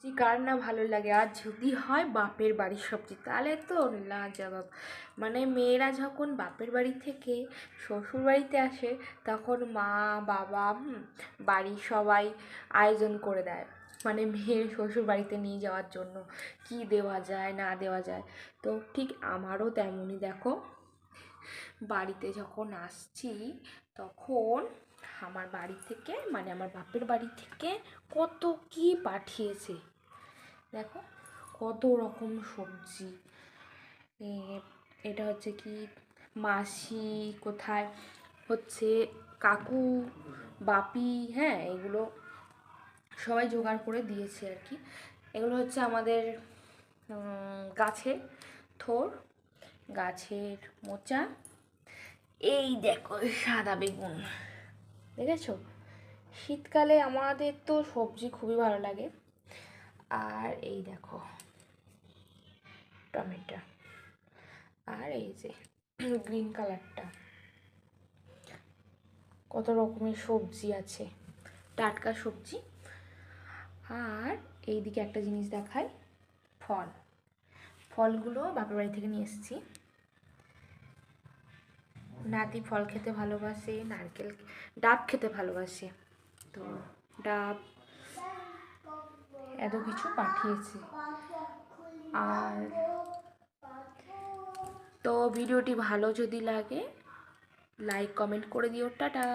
সবজি কার না ভালো লাগে, আর যদি হয় বাপের বাড়ির সবজি তাহলে তো লাজবাব। মানে মেয়েরা যখন বাপের বাড়ি থেকে শ্বশুর বাড়িতে আসে তখন মা বাবা বাড়ির সবাই আয়োজন করে দেয়, মানে মেয়ের শ্বশুর বাড়িতে নিয়ে যাওয়ার জন্য কি দেওয়া যায় না দেওয়া যায়। তো ঠিক আমারও তেমনই, দেখো বাড়িতে যখন আসছি তখন আমার বাড়ি থেকে, মানে আমার বাপের বাড়ি থেকে কত কি পাঠিয়েছে। দেখো কত রকম সবজি। এটা হচ্ছে কি মাসি কোথায় হচ্ছে কাকু বাপি, হ্যাঁ এগুলো সবাই জোগাড় করে দিয়েছে আর কি। এগুলো হচ্ছে আমাদের গাছের থোর, গাছের মোচা। এই দেখো সাদা বেগুন, দেখেছো? শীতকালে আমাদের তো সবজি খুবই ভালো লাগে। আর এই দেখো টমেটো, আর এই যে গ্রিন কালারটা, কত রকমের সবজি আছে, টাটকা সবজি। আর এইদিকে একটা জিনিস দেখাই, ফল। ফলগুলো বাপের বাড়ি থেকে নিয়ে এসেছি। নাতি ফল খেতে ভালোবাসে, নারকেল ডাব খেতে ভালোবাসে, তো ডাব এত কিছু পাঠিয়েছে। আর তো ভিডিওটি ভালো যদি লাগে লাইক কমেন্ট করে দিও, টাটা।